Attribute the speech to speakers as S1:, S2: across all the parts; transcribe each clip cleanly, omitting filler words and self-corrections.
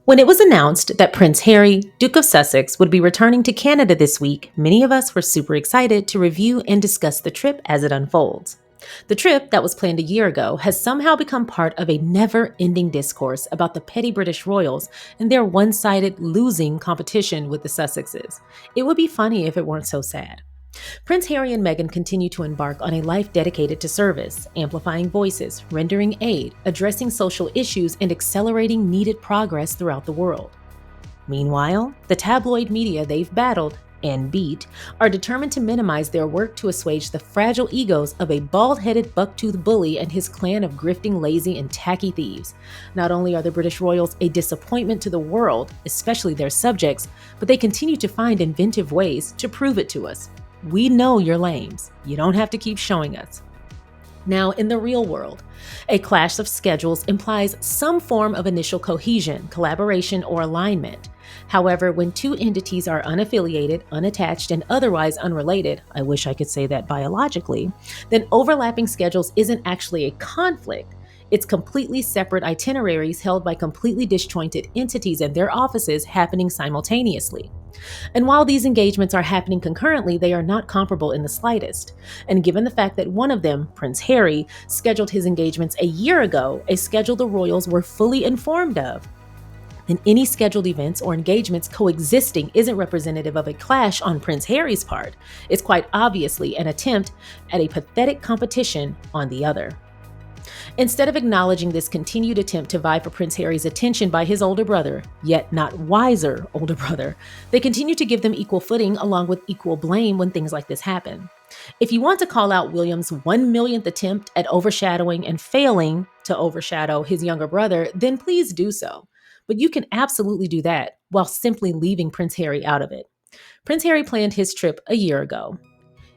S1: When it was announced that Prince Harry, Duke of Sussex, would be returning to Canada this week, many of us were super excited to review and discuss the trip as it unfolds. The trip that was planned a year ago has somehow become part of a never-ending discourse about the petty British royals and their one-sided losing competition with the Sussexes. It would be funny if it weren't so sad. Prince Harry and Meghan continue to embark on a life dedicated to service, amplifying voices, rendering aid, addressing social issues, and accelerating needed progress throughout the world. Meanwhile, the tabloid media they've battled and beat are determined to minimize their work to assuage the fragile egos of a bald-headed buck-toothed bully and his clan of grifting, lazy, and tacky thieves. Not only are the British royals a disappointment to the world, especially their subjects, but they continue to find inventive ways to prove it to us. We know you're lames. You don't have to keep showing us. Now, in the real world, a clash of schedules implies some form of initial cohesion, collaboration, or alignment. However, when two entities are unaffiliated, unattached, and otherwise unrelated, I wish I could say that biologically, then overlapping schedules isn't actually a conflict. It's completely separate itineraries held by completely disjointed entities and their offices happening simultaneously. And while these engagements are happening concurrently, they are not comparable in the slightest. And given the fact that one of them, Prince Harry, scheduled his engagements a year ago, a schedule the royals were fully informed of, then any scheduled events or engagements coexisting isn't representative of a clash on Prince Harry's part. It's quite obviously an attempt at a pathetic competition on the other. Instead of acknowledging this continued attempt to vie for Prince Harry's attention by his older brother, yet not wiser older brother, they continue to give them equal footing along with equal blame when things like this happen. If you want to call out William's 1 millionth attempt at overshadowing and failing to overshadow his younger brother, then please do so. But you can absolutely do that while simply leaving Prince Harry out of it. Prince Harry planned his trip a year ago.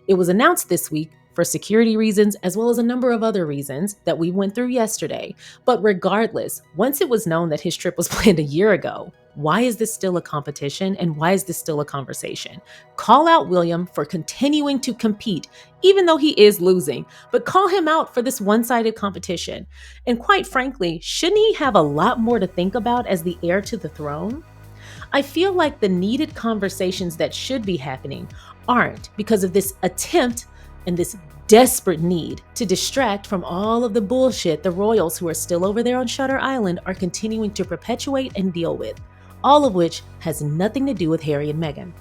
S1: It was announced this week for security reasons, as well as a number of other reasons that we went through yesterday. But regardless, once it was known that his trip was planned a year ago, why is this still a competition and why is this still a conversation? Call out William for continuing to compete, even though he is losing, but call him out for this one-sided competition. And quite frankly, shouldn't he have a lot more to think about as the heir to the throne? I feel like the needed conversations that should be happening aren't because of this attempt and this desperate need to distract from all of the bullshit the royals who are still over there on Shutter Island are continuing to perpetuate and deal with, all of which has nothing to do with Harry and Meghan.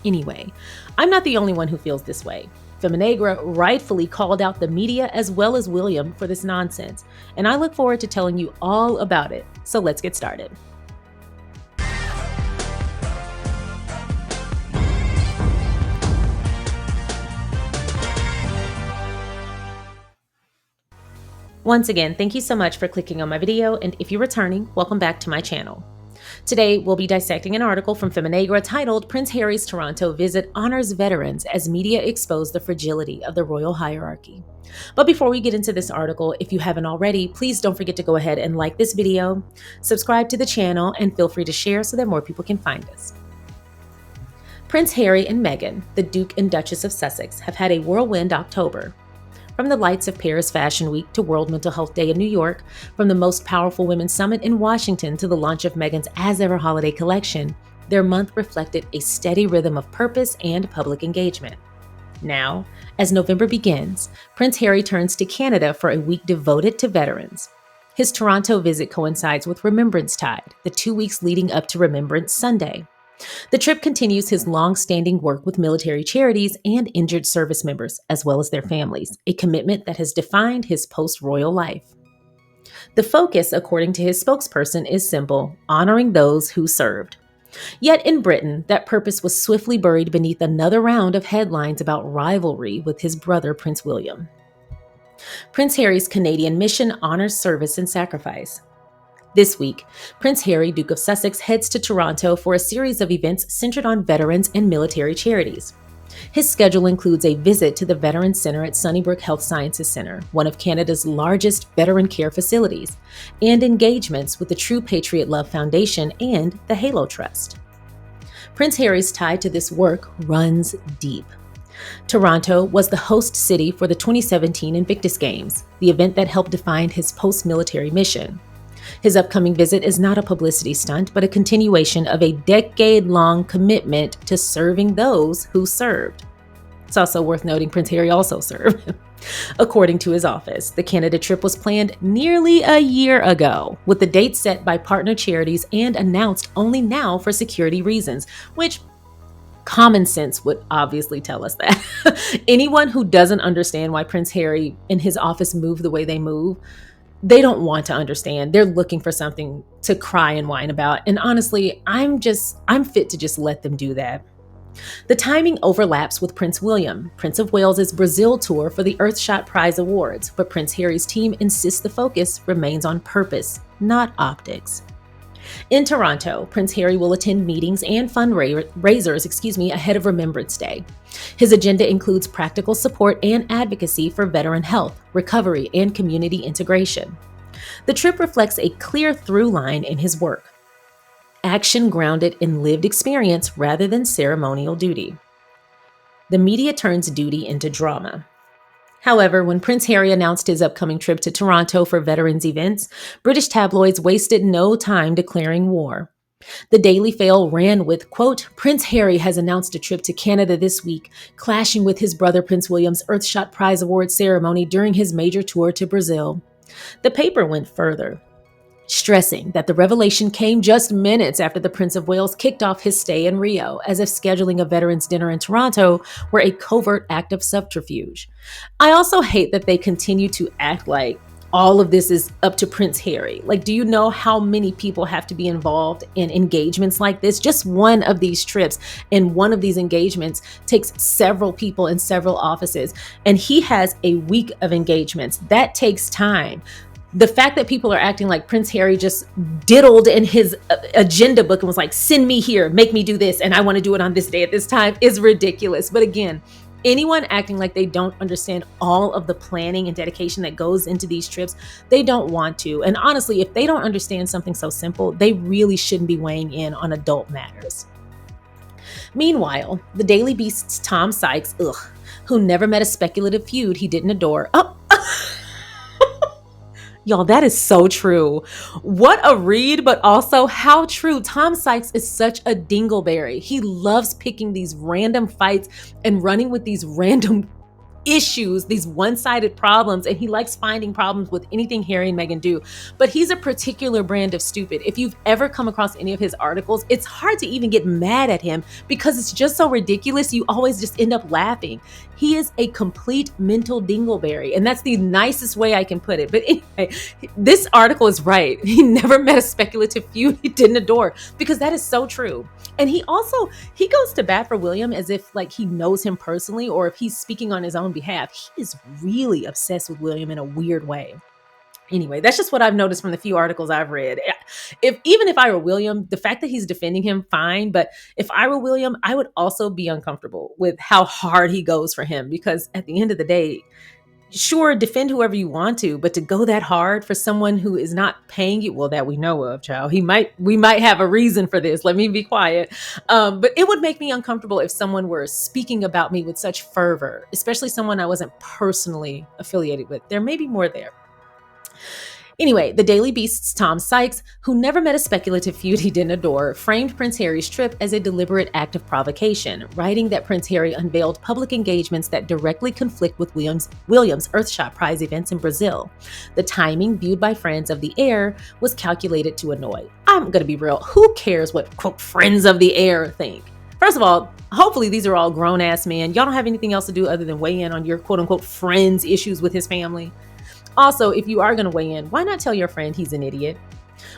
S1: Anyway, I'm not the only one who feels this way. Feminegra rightfully called out the media as well as William for this nonsense, and I look forward to telling you all about it. So let's get started. Once again, thank you so much for clicking on my video, and if you're returning, welcome back to my channel. Today, we'll be dissecting an article from Feminegra titled Prince Harry's Toronto Visit Honors Veterans as Media Expose the Fragility of the Royal Hierarchy. But before we get into this article, if you haven't already, please don't forget to go ahead and like this video, subscribe to the channel, and feel free to share so that more people can find us. Prince Harry and Meghan, the Duke and Duchess of Sussex, have had a whirlwind October. From the lights of Paris Fashion Week to World Mental Health Day in New York, from the Most Powerful Women Summit in Washington to the launch of Meghan's As Ever holiday collection, their month reflected a steady rhythm of purpose and public engagement. Now, as November begins, Prince Harry turns to Canada for a week devoted to veterans. His Toronto visit coincides with Remembrance Tide, the 2 weeks leading up to Remembrance Sunday. The trip continues his long-standing work with military charities and injured service members, as well as their families, a commitment that has defined his post-royal life. The focus, according to his spokesperson, is simple: honoring those who served. Yet in Britain, that purpose was swiftly buried beneath another round of headlines about rivalry with his brother, Prince William. Prince Harry's Canadian mission honors service and sacrifice. This week, Prince Harry, Duke of Sussex, heads to Toronto for a series of events centered on veterans and military charities. His schedule includes a visit to the Veterans Center at Sunnybrook Health Sciences Centre, one of Canada's largest veteran care facilities, and engagements with the True Patriot Love Foundation and the Halo Trust. Prince Harry's tie to this work runs deep. Toronto was the host city for the 2017 Invictus Games, the event that helped define his post-military mission. His upcoming visit is not a publicity stunt, but a continuation of a decade-long commitment to serving those who served. It's also worth noting Prince Harry also served. According to his office, the Canada trip was planned nearly a year ago, with the date set by partner charities and announced only now for security reasons, which common sense would obviously tell us that. Anyone who doesn't understand why Prince Harry and his office move the way they move, they don't want to understand. They're looking for something to cry and whine about. And honestly, I'm fit to just let them do that. The timing overlaps with Prince William, Prince of Wales's Brazil tour for the Earthshot Prize Awards, but Prince Harry's team insists the focus remains on purpose, not optics. In Toronto, Prince Harry will attend meetings and fundraisers, ahead of Remembrance Day. His agenda includes practical support and advocacy for veteran health, recovery, and community integration. The trip reflects a clear through line in his work: action grounded in lived experience rather than ceremonial duty. The media turns duty into drama. However, when Prince Harry announced his upcoming trip to Toronto for veterans events, British tabloids wasted no time declaring war. The Daily Mail ran with, quote, "Prince Harry has announced a trip to Canada this week, clashing with his brother Prince William's Earthshot Prize Award ceremony during his major tour to Brazil." The paper went further, stressing that the revelation came just minutes after the Prince of Wales kicked off his stay in Rio, as if scheduling a veterans dinner in Toronto were a covert act of subterfuge. I also hate that they continue to act like all of this is up to Prince Harry. Like, do you know how many people have to be involved in engagements like this? Just one of these trips and one of these engagements takes several people in several offices, and he has a week of engagements. That takes time. The fact that people are acting like Prince Harry just diddled in his agenda book and was like, send me here, make me do this, and I want to do it on this day at this time, is ridiculous. But again, anyone acting like they don't understand all of the planning and dedication that goes into these trips, they don't want to. And honestly, if they don't understand something so simple, they really shouldn't be weighing in on adult matters. Meanwhile, the Daily Beast's Tom Sykes, who never met a speculative feud he didn't adore. Y'all, that is so true. What a read, but also how true. Tom Sykes is such a dingleberry. He loves picking these random fights and running with these random issues, these one-sided problems, and he likes finding problems with anything Harry and Meghan do. But he's a particular brand of stupid. If you've ever come across any of his articles, it's hard to even get mad at him because it's just so ridiculous. You always just end up laughing. He is a complete mental dingleberry, and that's the nicest way I can put it. But anyway, this article is right. He never met a speculative feud he didn't adore, because that is so true. And he goes to bat for William as if like he knows him personally, or if he's speaking on his own behalf. He is really obsessed with William in a weird way. Anyway, that's just what I've noticed from the few articles I've read. Even if I were William, the fact that he's defending him, fine. But if I were William, I would also be uncomfortable with how hard he goes for him, because at the end of the day, sure, defend whoever you want to, but to go that hard for someone who is not paying you, well, that we know of, child. We might have a reason for this. Let me be quiet. But it would make me uncomfortable if someone were speaking about me with such fervor, especially someone I wasn't personally affiliated with. There may be more there. Anyway, the Daily Beast's Tom Sykes, who never met a speculative feud he didn't adore, framed Prince Harry's trip as a deliberate act of provocation, writing that Prince Harry unveiled public engagements that directly conflict with William's Earthshot Prize events in Brazil. The timing, viewed by friends of the heir, was calculated to annoy. I'm going to be real. Who cares what, quote, friends of the heir think? First of all, hopefully these are all grown-ass men. Y'all don't have anything else to do other than weigh in on your, quote-unquote, friend's issues with his family. Also, if you are going to weigh in, why not tell your friend he's an idiot?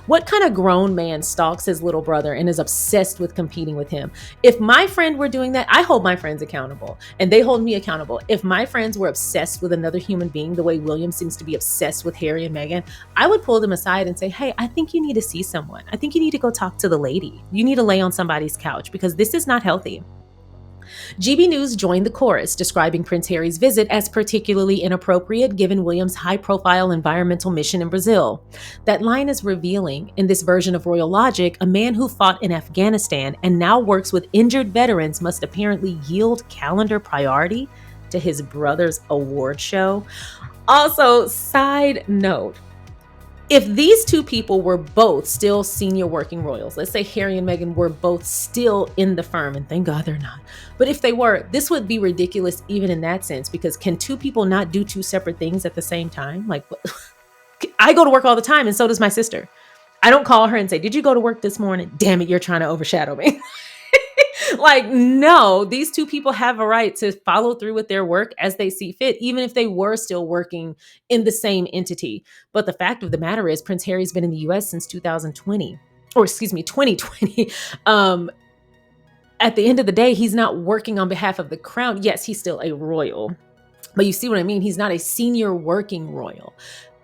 S1: What kind of grown man stalks his little brother and is obsessed with competing with him? If my friend were doing that, I hold my friends accountable and they hold me accountable. If my friends were obsessed with another human being the way William seems to be obsessed with Harry and Meghan, I would pull them aside and say, hey, I think you need to see someone. I think you need to go talk to the lady. You need to lay on somebody's couch because this is not healthy. GB News joined the chorus, describing Prince Harry's visit as particularly inappropriate given William's high-profile environmental mission in Brazil. That line is revealing. In this version of royal logic, a man who fought in Afghanistan and now works with injured veterans must apparently yield calendar priority to his brother's award show. Also, side note, If these two people were both still senior working royals, let's say Harry and Meghan were both still in the firm, and thank God they're not. But if they were, this would be ridiculous even in that sense, because can two people not do two separate things at the same time? Like, I go to work all the time, and so does my sister. I don't call her and say, "Did you go to work this morning?" Damn it, you're trying to overshadow me. Like, no, these two people have a right to follow through with their work as they see fit, even if they were still working in the same entity. But the fact of the matter is, Prince Harry's been in the US since 2020, or excuse me, 2020. At the end of the day, he's not working on behalf of the crown. Yes, he's still a royal, but you see what I mean? He's not a senior working royal.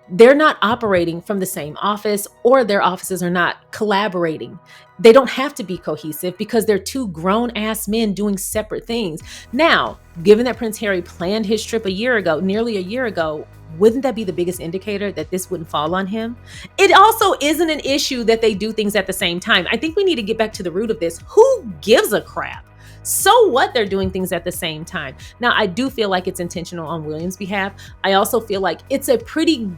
S1: They're not operating from the same office, or their offices are not collaborating. They don't have to be cohesive because they're two grown ass men doing separate things. Now, given that Prince Harry planned his trip nearly a year ago, wouldn't that be the biggest indicator that this wouldn't fall on him? It also isn't an issue that they do things at the same time. I think we need to get back to the root of this. Who gives a crap? So what, they're doing things at the same time. Now, I do feel like it's intentional on William's behalf. I also feel like it's a pretty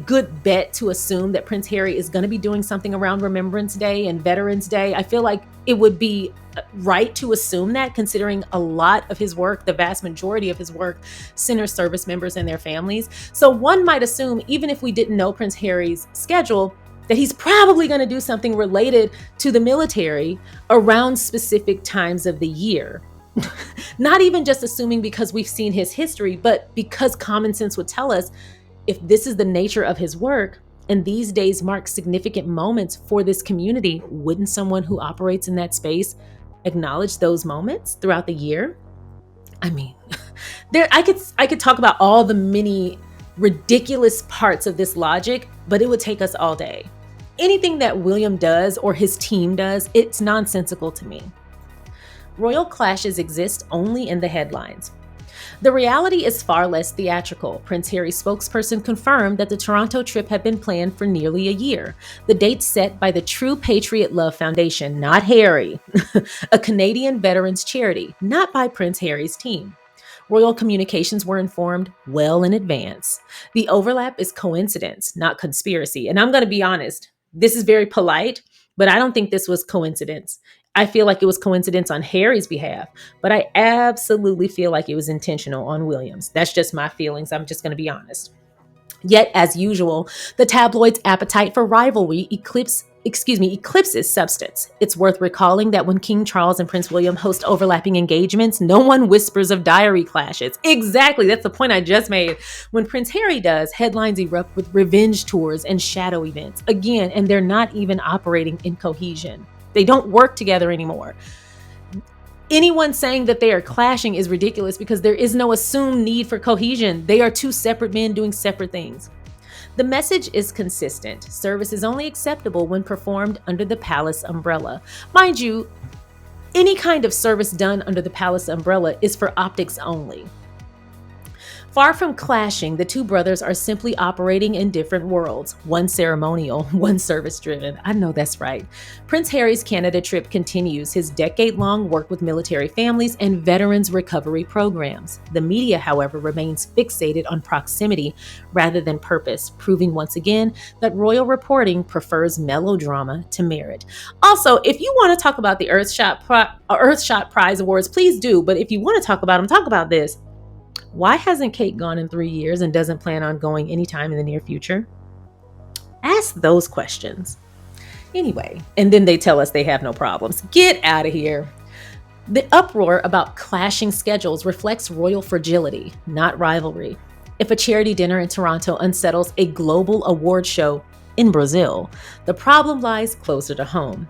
S1: good bet to assume that Prince Harry is going to be doing something around Remembrance Day and Veterans Day. I feel like it would be right to assume that, considering a lot of his work, the vast majority of his work, centers service members and their families. So one might assume, even if we didn't know Prince Harry's schedule, that he's probably going to do something related to the military around specific times of the year. Not even just assuming because we've seen his history, but because common sense would tell us, if this is the nature of his work and these days mark significant moments for this community, wouldn't someone who operates in that space acknowledge those moments throughout the year? I mean, I could talk about all the many ridiculous parts of this logic, but it would take us all day. Anything that William does or his team does, it's nonsensical to me. Royal clashes exist only in the headlines. The reality is far less theatrical. Prince Harry's spokesperson confirmed that the Toronto trip had been planned for nearly a year. The date set by the True Patriot Love Foundation, not Harry, a Canadian veterans charity, not by Prince Harry's team. Royal communications were informed well in advance. The overlap is coincidence, not conspiracy. And I'm going to be honest, this is very polite, but I don't think this was coincidence. I feel like it was coincidence on Harry's behalf, but I absolutely feel like it was intentional on William's. That's just my feelings. I'm just going to be honest. Yet, as usual, the tabloid's appetite for rivalry eclipses substance. It's worth recalling that when King Charles and Prince William host overlapping engagements, no one whispers of diary clashes. Exactly, that's the point I just made. When Prince Harry does, headlines erupt with revenge tours and shadow events. Again, and they're not even operating in cohesion. They don't work together anymore. Anyone saying that they are clashing is ridiculous because there is no assumed need for cohesion. They are two separate men doing separate things. The message is consistent. Service is only acceptable when performed under the palace umbrella. Mind you, any kind of service done under the palace umbrella is for optics only. Far from clashing, the two brothers are simply operating in different worlds. One ceremonial, one service-driven. I know that's right. Prince Harry's Canada trip continues his decade-long work with military families and veterans recovery programs. The media, however, remains fixated on proximity rather than purpose, proving once again that royal reporting prefers melodrama to merit. Also, if you want to talk about the Earthshot Prize Awards, please do. But if you want to talk about them, talk about this. Why hasn't Kate gone in 3 years and doesn't plan on going anytime in the near future? Ask those questions. Anyway, and then they tell us they have no problems. Get out of here. The uproar about clashing schedules reflects royal fragility, not rivalry. If a charity dinner in Toronto unsettles a global award show in Brazil, the problem lies closer to home.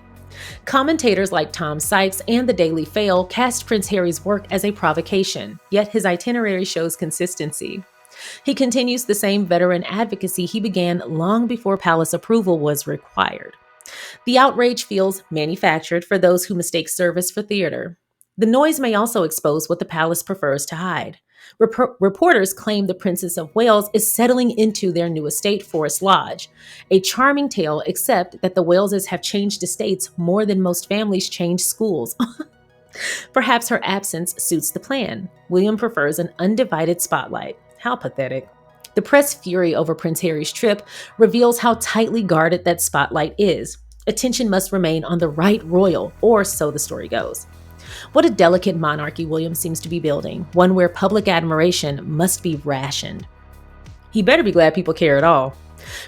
S1: Commentators like Tom Sykes and the Daily Fail cast Prince Harry's work as a provocation, yet his itinerary shows consistency. He continues the same veteran advocacy he began long before palace approval was required. The outrage feels manufactured for those who mistake service for theater. The noise may also expose what the palace prefers to hide. Reporters claim the Princess of Wales is settling into their new estate, Forest Lodge. A charming tale, except that the Waleses have changed estates more than most families change schools. Perhaps her absence suits the plan. William prefers an undivided spotlight. How pathetic. The press fury over Prince Harry's trip reveals how tightly guarded that spotlight is. Attention must remain on the right royal, or so the story goes. What a delicate monarchy William seems to be building, one where public admiration must be rationed. He better be glad people care at all.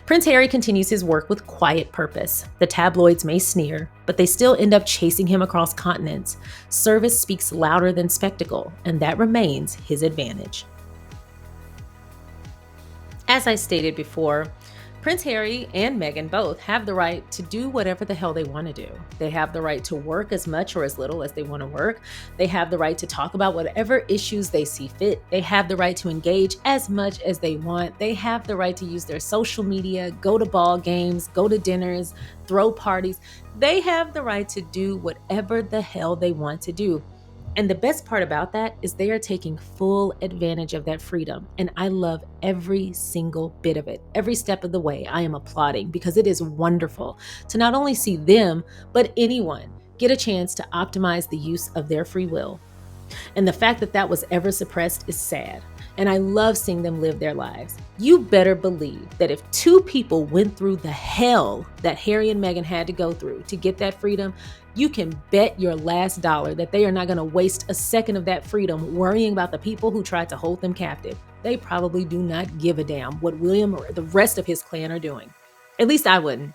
S1: Prince Harry continues his work with quiet purpose. The tabloids may sneer, but they still end up chasing him across continents. Service speaks louder than spectacle, and that remains his advantage. As I stated before, Prince Harry and Meghan both have the right to do whatever the hell they want to do. They have the right to work as much or as little as they want to work. They have the right to talk about whatever issues they see fit. They have the right to engage as much as they want. They have the right to use their social media, go to ball games, go to dinners, throw parties. They have the right to do whatever the hell they want to do. And the best part about that is they are taking full advantage of that freedom. And I love every single bit of it. Every step of the way, I am applauding because it is wonderful to not only see them, but anyone get a chance to optimize the use of their free will. And the fact that that was ever suppressed is sad. And I love seeing them live their lives. You better believe that if two people went through the hell that Harry and Meghan had to go through to get that freedom, you can bet your last dollar that they are not going to waste a second of that freedom worrying about the people who tried to hold them captive. They probably do not give a damn what William or the rest of his clan are doing. At least I wouldn't.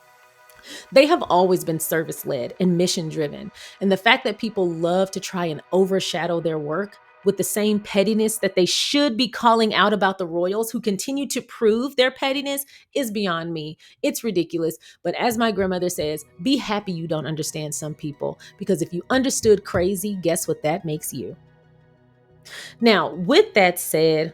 S1: They have always been service-led and mission-driven, and the fact that people love to try and overshadow their work with the same pettiness that they should be calling out about the royals who continue to prove their pettiness is beyond me. It's ridiculous, but as my grandmother says, be happy you don't understand some people, because if you understood crazy, guess what that makes you? Now, with that said,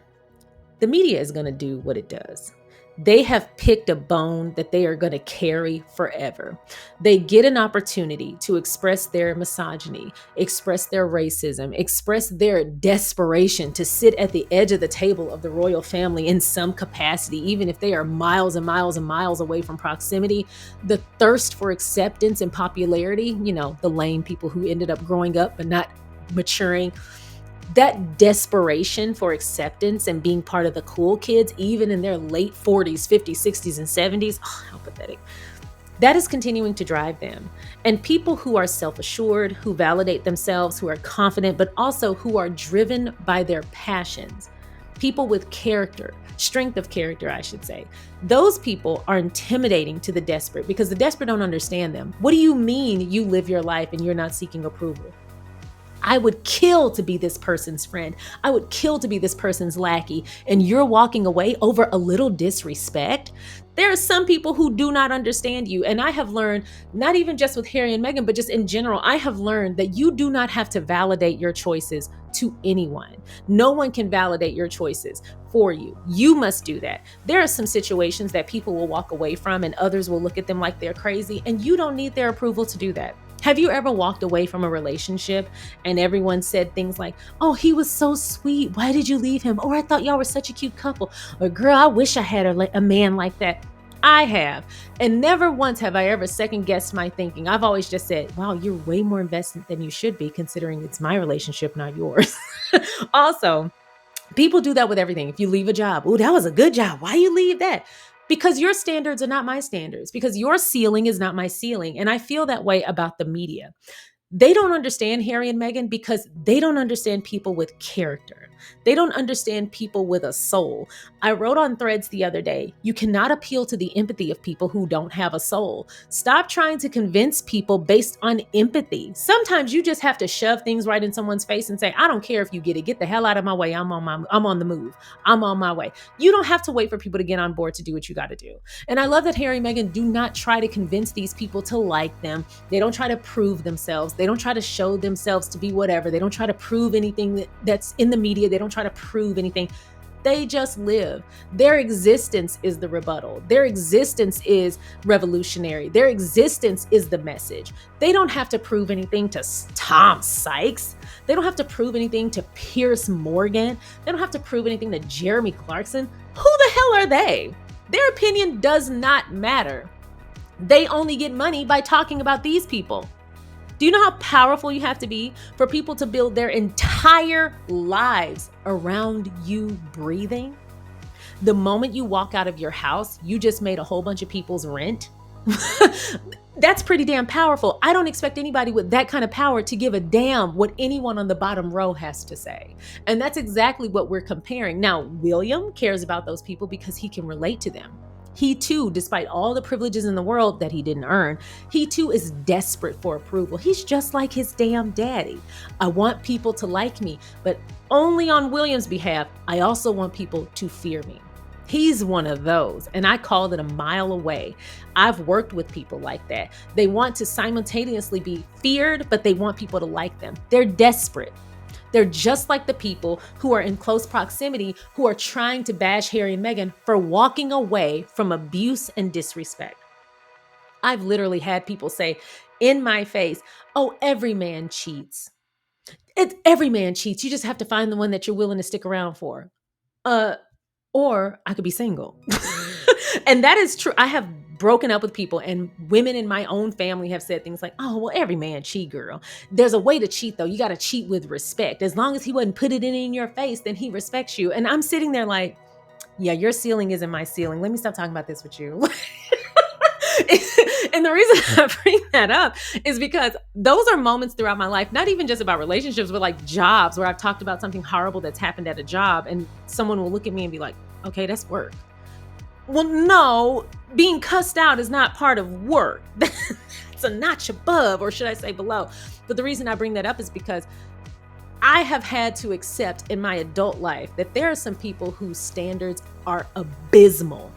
S1: the media is going to do what it does. They have picked a bone that they are going to carry forever. They get an opportunity to express their misogyny, express their racism, express their desperation to sit at the edge of the table of the royal family in some capacity, even if they are miles and miles and miles away from proximity. The thirst for acceptance and popularity, the lame people who ended up growing up but not maturing. That desperation for acceptance and being part of the cool kids, even in their late 40s, 50s, 60s, and 70s, how pathetic. That is continuing to drive them. And people who are self-assured, who validate themselves, who are confident, but also who are driven by their passions, people with character, strength of character, I should say. Those people are intimidating to the desperate because the desperate don't understand them. What do you mean you live your life and you're not seeking approval? I would kill to be this person's friend. I would kill to be this person's lackey. And you're walking away over a little disrespect. There are some people who do not understand you. And I have learned, not even just with Harry and Meghan, but just in general, I have learned that you do not have to validate your choices to anyone. No one can validate your choices for you. You must do that. There are some situations that people will walk away from and others will look at them like they're crazy. And you don't need their approval to do that. Have you ever walked away from a relationship and everyone said things like, oh, he was so sweet. Why did you leave him? Or I thought y'all were such a cute couple. Or girl, I wish I had a man like that. I have. And never once have I ever second guessed my thinking. I've always just said, wow, you're way more invested than you should be considering it's my relationship, not yours. Also, people do that with everything. If you leave a job, oh, that was a good job. Why you leave that? Because your standards are not my standards, because your ceiling is not my ceiling. And I feel that way about the media. They don't understand Harry and Meghan because they don't understand people with character. They don't understand people with a soul. I wrote on Threads the other day, you cannot appeal to the empathy of people who don't have a soul. Stop trying to convince people based on empathy. Sometimes you just have to shove things right in someone's face and say, I don't care if you get it. Get the hell out of my way. I'm on the move. I'm on my way. You don't have to wait for people to get on board to do what you got to do. And I love that Harry and Meghan do not try to convince these people to like them. They don't try to prove themselves. They don't try to show themselves to be whatever. They don't try to prove anything that's in the media. They don't try to prove anything. They just live. Their existence is the rebuttal. Their existence is revolutionary. Their existence is the message. They don't have to prove anything to Tom Sykes. They don't have to prove anything to Piers Morgan. They don't have to prove anything to Jeremy Clarkson. Who the hell are they? Their opinion does not matter. They only get money by talking about these people. Do you know how powerful you have to be for people to build their entire lives around you breathing? The moment you walk out of your house, you just made a whole bunch of people's rent. That's pretty damn powerful. I don't expect anybody with that kind of power to give a damn what anyone on the bottom row has to say. And that's exactly what we're comparing. Now, William cares about those people because he can relate to them. He too, despite all the privileges in the world that he didn't earn, he too is desperate for approval. He's just like his damn daddy. I want people to like me, but only on William's behalf. I also want people to fear me. He's one of those, and I called it a mile away. I've worked with people like that. They want to simultaneously be feared, but they want people to like them. They're desperate. They're just like the people who are in close proximity who are trying to bash Harry and Meghan for walking away from abuse and disrespect. I've literally had people say in my face, oh, every man cheats. Every man cheats. You just have to find the one that you're willing to stick around for. Or I could be single. And that is true. I have broken up with people, and women in my own family have said things like, oh, well, every man cheat, girl. There's a way to cheat, though. You got to cheat with respect. As long as he wasn't putting it in your face, then he respects you. And I'm sitting there like, yeah, your ceiling isn't my ceiling. Let me stop talking about this with you. And the reason I bring that up is because those are moments throughout my life, not even just about relationships, but like jobs, where I've talked about something horrible that's happened at a job, and someone will look at me and be like, okay, that's work. Well, no, being cussed out is not part of work. It's a notch above, or should I say below. But the reason I bring that up is because I have had to accept in my adult life that there are some people whose standards are abysmal.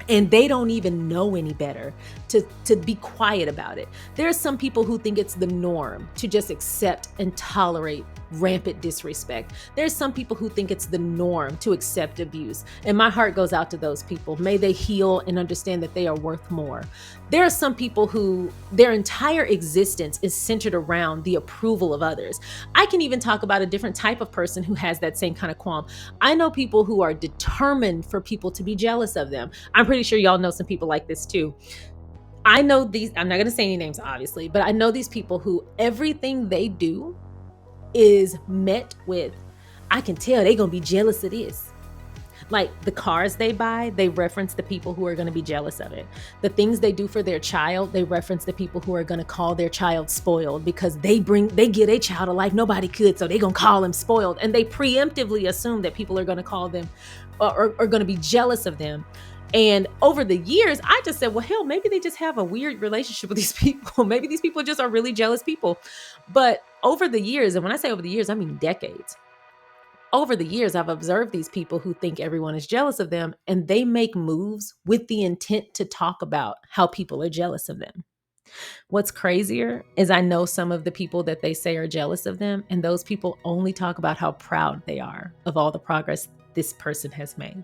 S1: And they don't even know any better to be quiet about it. There are some people who think it's the norm to just accept and tolerate rampant disrespect. There's some people who think it's the norm to accept abuse. And my heart goes out to those people. May they heal and understand that they are worth more. There are some people who their entire existence is centered around the approval of others. I can even talk about a different type of person who has that same kind of qualm. I know people who are determined for people to be jealous of them. I'm pretty sure y'all know some people like this too. I know these, I'm not going to say any names obviously, but I know these people who everything they do is met with, I can tell they're going to be jealous of this. Like the cars they buy, they reference the people who are going to be jealous of it. The things they do for their child, they reference the people who are going to call their child spoiled because they give a child a life nobody could, so they're going to call them spoiled. And they preemptively assume that people are going to call them or are going to be jealous of them. And over the years, I just said, well, hell, maybe they just have a weird relationship with these people. Maybe these people just are really jealous people. But over the years, and when I say over the years, I mean decades. Over the years, I've observed these people who think everyone is jealous of them, and they make moves with the intent to talk about how people are jealous of them. What's crazier is I know some of the people that they say are jealous of them, and those people only talk about how proud they are of all the progress this person has made.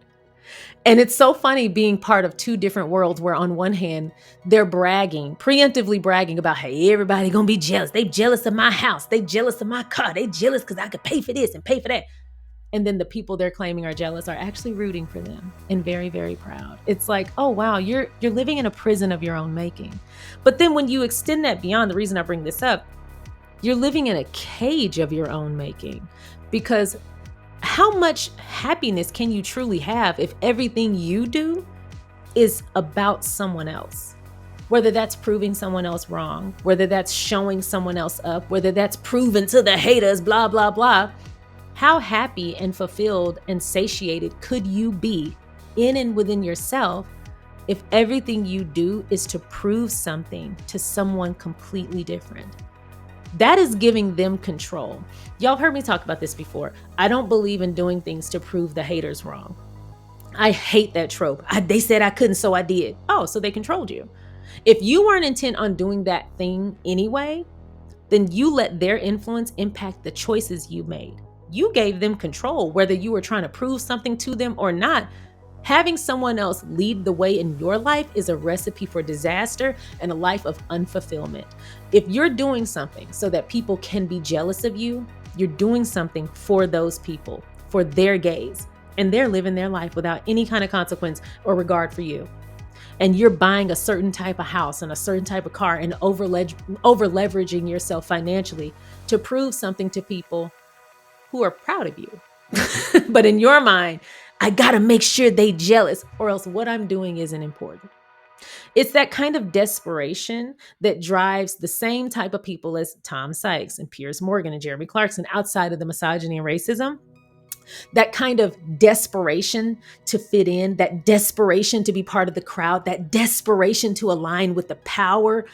S1: And it's so funny being part of two different worlds where on one hand, they're preemptively bragging about, hey, everybody gonna be jealous. They jealous of my house. They jealous of my car. They jealous because I could pay for this and pay for that. And then the people they're claiming are jealous are actually rooting for them and very, very proud. It's like, oh, wow, you're living in a prison of your own making. But then when you extend that beyond, the reason I bring this up, you're living in a cage of your own making, because how much happiness can you truly have if everything you do is about someone else? Whether that's proving someone else wrong, whether that's showing someone else up, whether that's proving to the haters, blah, blah, blah. How happy and fulfilled and satiated could you be in and within yourself if everything you do is to prove something to someone completely different? That is giving them control. Y'all have heard me talk about this before. I don't believe in doing things to prove the haters wrong. I hate that trope. They said I couldn't, so I did. Oh, so they controlled you. If you weren't intent on doing that thing anyway, then you let their influence impact the choices you made. You gave them control, whether you were trying to prove something to them or not. Having someone else lead the way in your life is a recipe for disaster and a life of unfulfillment. If you're doing something so that people can be jealous of you, you're doing something for those people, for their gaze, and they're living their life without any kind of consequence or regard for you. And you're buying a certain type of house and a certain type of car and over leveraging yourself financially to prove something to people who are proud of you. But in your mind, I gotta make sure they jealous or else what I'm doing isn't important. It's that kind of desperation that drives the same type of people as Tom Sykes and Piers Morgan and Jeremy Clarkson outside of the misogyny and racism. That kind of desperation to fit in, that desperation to be part of the crowd, that desperation to align with the power,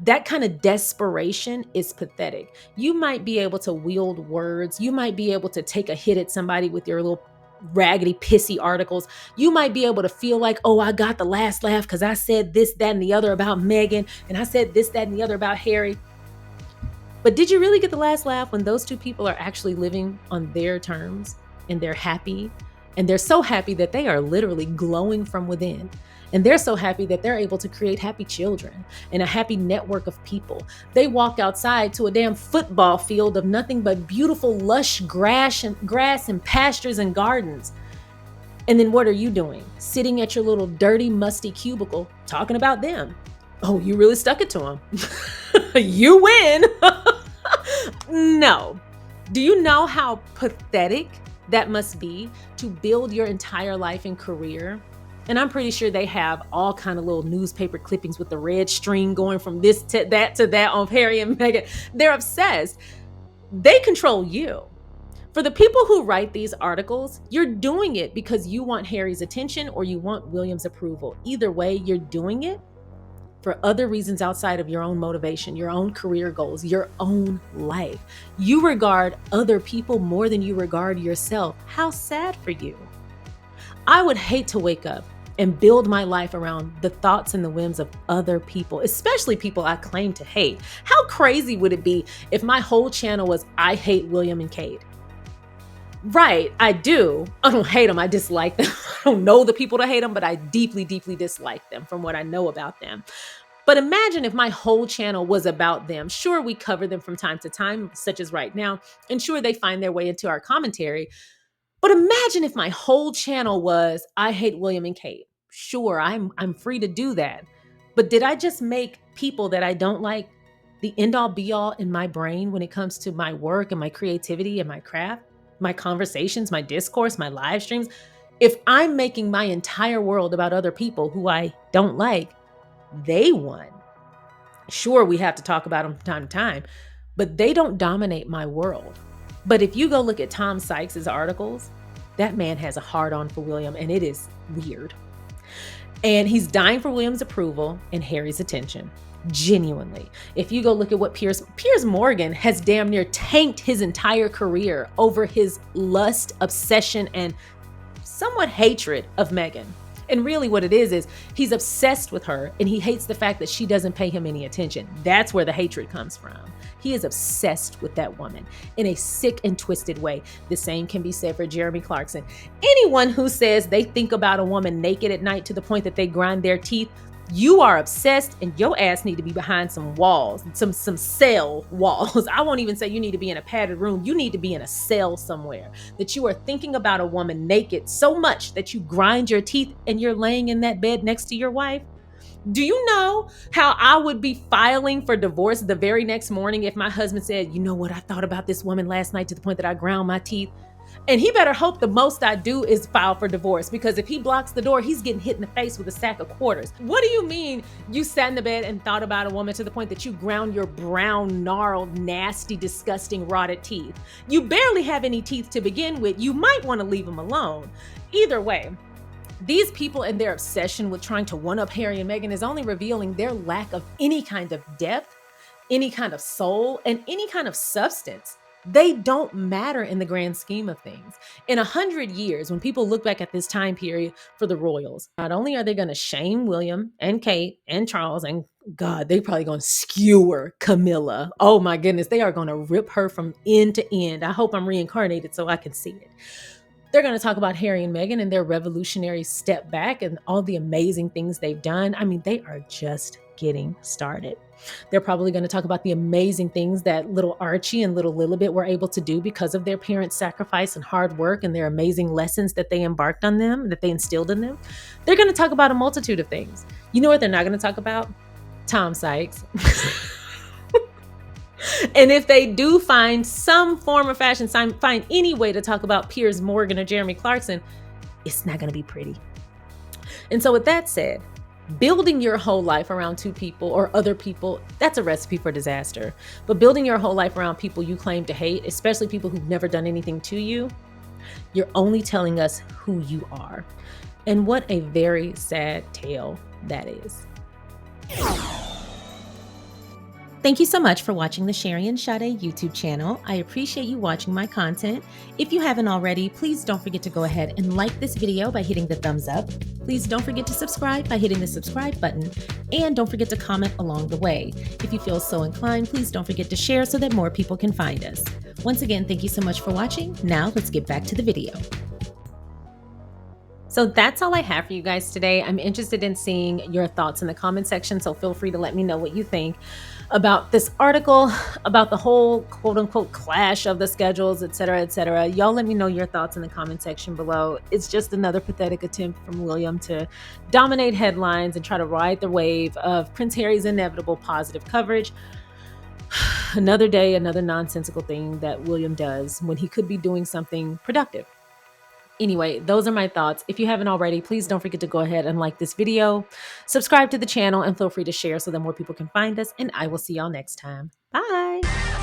S1: that kind of desperation is pathetic. You might be able to wield words. You might be able to take a hit at somebody with your little raggedy, pissy articles. You might be able to feel like, oh, I got the last laugh because I said this, that, and the other about Meghan, and I said this, that, and the other about Harry. But did you really get the last laugh when those two people are actually living on their terms and they're happy? And they're so happy that they are literally glowing from within. And they're so happy that they're able to create happy children and a happy network of people. They walk outside to a damn football field of nothing but beautiful, lush grass and pastures and gardens. And then what are you doing? Sitting at your little dirty, musty cubicle talking about them. Oh, you really stuck it to them. You win. No. Do you know how pathetic that must be to build your entire life and career? And I'm pretty sure they have all kind of little newspaper clippings with the red string going from this to that on Harry and Meghan. They're obsessed. They control you. For the people who write these articles, you're doing it because you want Harry's attention or you want William's approval. Either way, you're doing it for other reasons outside of your own motivation, your own career goals, your own life. You regard other people more than you regard yourself. How sad for you. I would hate to wake up and build my life around the thoughts and the whims of other people, especially people I claim to hate. How crazy would it be if my whole channel was, I hate William and Kate? Right, I do. I don't hate them, I dislike them. I don't know the people to hate them, but I deeply, deeply dislike them from what I know about them. But imagine if my whole channel was about them. Sure, we cover them from time to time, such as right now, and sure, they find their way into our commentary. But imagine if my whole channel was, I hate William and Kate. Sure, I'm free to do that. But did I just make people that I don't like the end all be all in my brain when it comes to my work and my creativity and my craft, my conversations, my discourse, my live streams? If I'm making my entire world about other people who I don't like, they won. Sure, we have to talk about them from time to time, but they don't dominate my world. But if you go look at Tom Sykes' articles, that man has a hard-on for William, and it is weird. And he's dying for William's approval and Harry's attention. Genuinely. If you go look at what Piers Morgan has damn near tanked his entire career over his lust, obsession, and somewhat hatred of Meghan. And really what it is he's obsessed with her and he hates the fact that she doesn't pay him any attention. That's where the hatred comes from. He is obsessed with that woman in a sick and twisted way. The same can be said for Jeremy Clarkson. Anyone who says they think about a woman naked at night to the point that they grind their teeth, you are obsessed and your ass need to be behind some walls, some cell walls. I won't even say you need to be in a padded room. You need to be in a cell somewhere. That you are thinking about a woman naked so much that you grind your teeth and you're laying in that bed next to your wife. Do you know how I would be filing for divorce the very next morning if my husband said, you know what, I thought about this woman last night to the point that I ground my teeth? And he better hope the most I do is file for divorce, because if he blocks the door, he's getting hit in the face with a sack of quarters. What do you mean you sat in the bed and thought about a woman to the point that you ground your brown, gnarled, nasty, disgusting, rotted teeth? You barely have any teeth to begin with. You might want to leave them alone. Either way, these people and their obsession with trying to one-up Harry and Meghan is only revealing their lack of any kind of depth, any kind of soul, and any kind of substance. They don't matter in the grand scheme of things. In 100 years, when people look back at this time period for the royals, not only are they going to shame William and Kate and Charles, and God, they're probably going to skewer Camilla. Oh my goodness, they are going to rip her from end to end. I hope I'm reincarnated so I can see it. They're going to talk about Harry and Meghan and their revolutionary step back and all the amazing things they've done. I mean, they are just getting started. They're probably going to talk about the amazing things that little Archie and little Lilibet were able to do because of their parents' sacrifice and hard work and their amazing lessons that they embarked on them, that they instilled in them. They're going to talk about a multitude of things. You know what they're not going to talk about? Tom Sykes. And if they do find some form of fashion, find any way to talk about Piers Morgan or Jeremy Clarkson, it's not going to be pretty. And so with that said, building your whole life around two people or other people, that's a recipe for disaster. But building your whole life around people you claim to hate, especially people who've never done anything to you, you're only telling us who you are. And what a very sad tale that is. Thank you so much for watching the SharionSade YouTube channel. I appreciate you watching my content. If you haven't already, please don't forget to go ahead and like this video by hitting the thumbs up. Please don't forget to subscribe by hitting the subscribe button. And don't forget to comment along the way. If you feel so inclined, please don't forget to share so that more people can find us. Once again, thank you so much for watching. Now let's get back to the video. So that's all I have for you guys today. I'm interested in seeing your thoughts in the comment section, so feel free to let me know what you think about this article, about the whole quote unquote clash of the schedules, etc., etc. Y'all let me know your thoughts in the comment section below. It's just another pathetic attempt from William to dominate headlines and try to ride the wave of Prince Harry's inevitable positive coverage. Another day, another nonsensical thing that William does when he could be doing something productive. Anyway, those are my thoughts. If you haven't already, please don't forget to go ahead and like this video, subscribe to the channel, and feel free to share so that more people can find us. And I will see y'all next time. Bye.